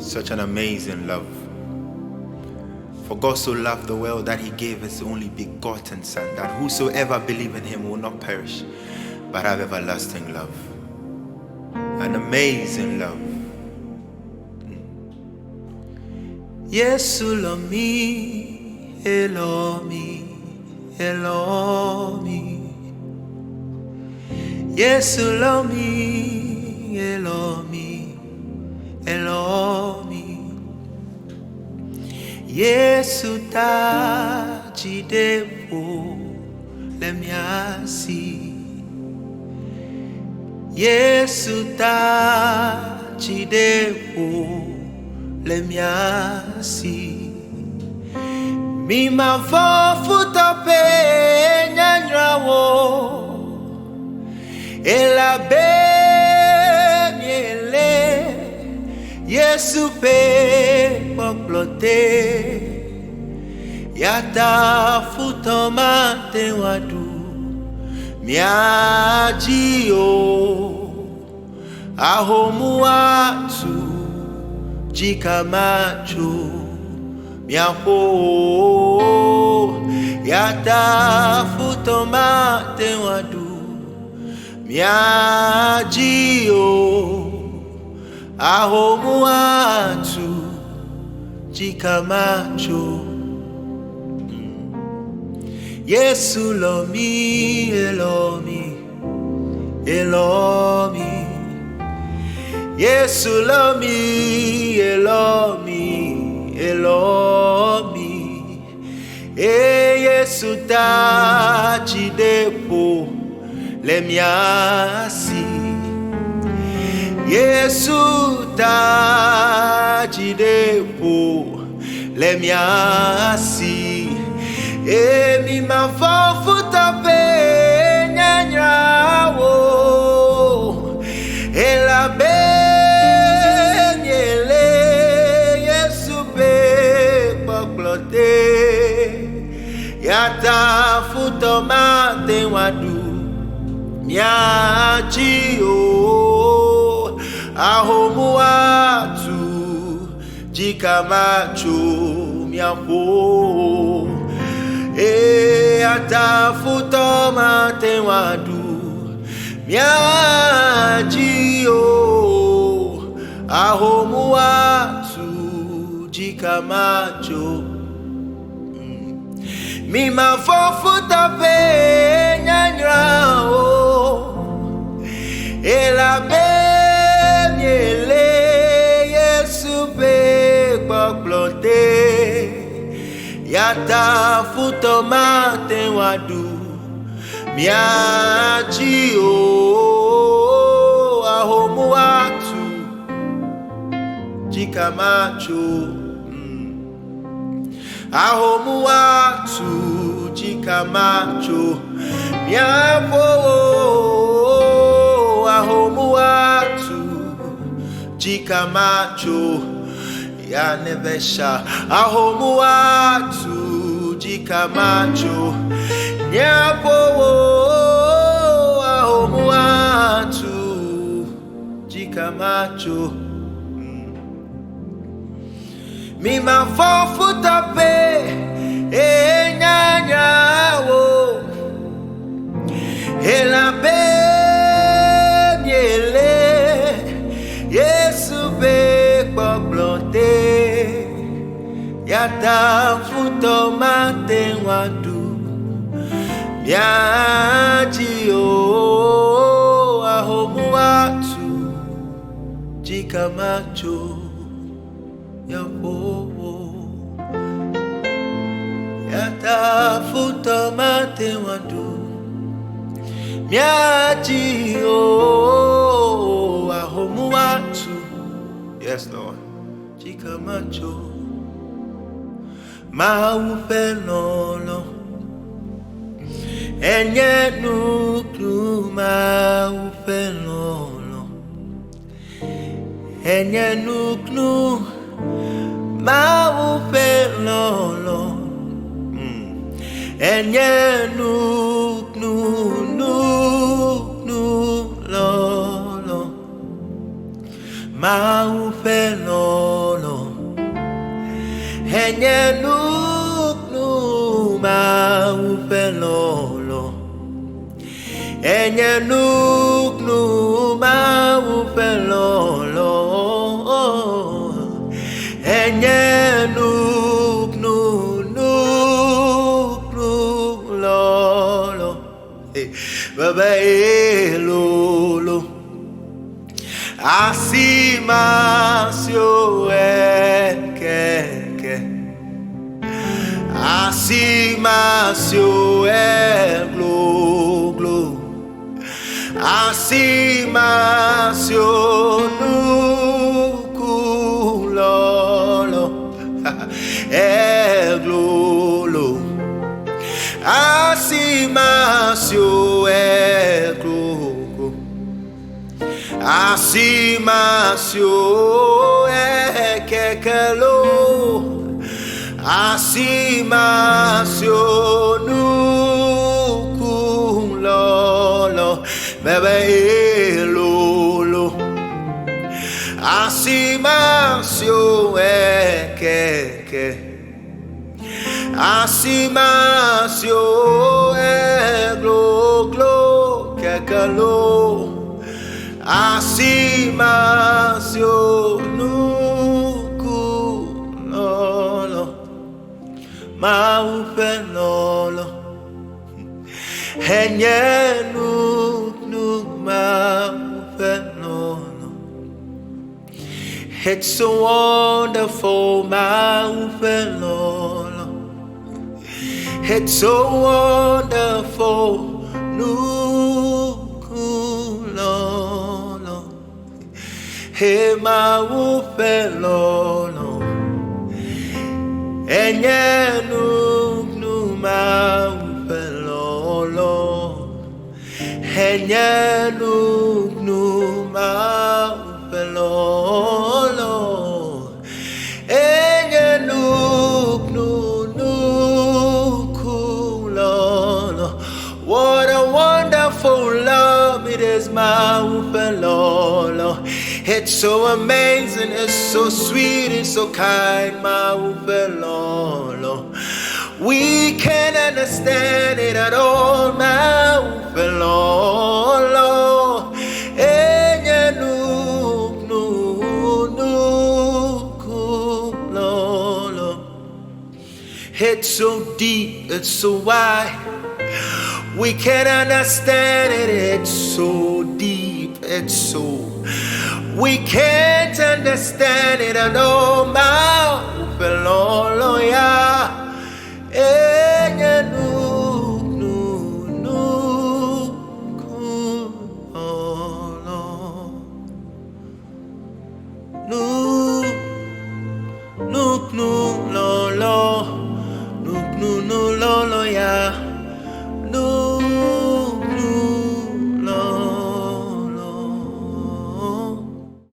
Such an amazing love. For God so loved the world that he gave his only begotten Son, that whosoever believe in him will not perish, but have everlasting love. An amazing love. Yesu love me, he love me, he love me. Yesu love me, he love me, he love me. Yesu ta chidepo lemiasi. Yesu ta chidepo lemiasi. Mima fofuta pe nyanyawo elabe miele. Yesu pe poplote yata futoma te wadu miaji o ahomu atu jikamacho miapo yata futoma te wadu miaji o ahomu atu jikamacho. Yesu love me, he love me, he love me. Yesu love me, he love me, he love me. Yesu ta chidepo lemiasi. Yesu ta chidepo lemiasi. Emi mafofuta pe nyanyawo elabe nyele. Yesu pe poplote yata futoma te wadu miaji o ahomu atu jikamacho miapo. Ata futoma te wadu miaji o ahomu atu jikamacho. Mima fofuta pe nyanyra o elabe miele. Yesu pe poplote yata futoma te wadu miaji o ahomu atu jikamacho. Ahomu atu jikamacho miapo. Ahomu atu jikamacho ya nevesha. Ahomu atu jikamacho nyapo. Ahomu atu jikamacho. Mima fofuta pe enyanyawo elabe miele. Yesu pe poplote yata futoma te wadu miaji o ahomu atu jikamacho yapo. Yata futoma te wadu miaji o ahomu atu. Yes, Lord. Jikamacho. Maupe lolo enye nuklu. Maupe lolo enye nuklu. Maupe lolo enye nuklu lolo. Maupe lolo enye nuk numa upelolo, enye nuk numa upelolo, enye nuk lolo, baba lolo, asimasio keke, asimasio glo glo, asimasio nukulolo, glolo, asimasio glolo, asimasio kekelo, asimasio nukulolo, bebe lolo, asimasio keke, asimasio glo glo kekelo, asimasio nukulolo, maupelolo, enye nuk maupelolo. It's so wonderful, maupelolo. It's so wonderful, nukulolo. Hey, maupelolo, enye nuk maupelolo, enye nuk maupelolo, enye nuk nukulolo. What a wonderful love it is, maupelolo. It's so amazing, it's so sweet, it's so kind, maupelolo. We can't understand it at all, maupelolo. Enye nukulolo. It's so deep, it's so wide. We can't understand it, it's so deep, it's so. We can't understand it at all.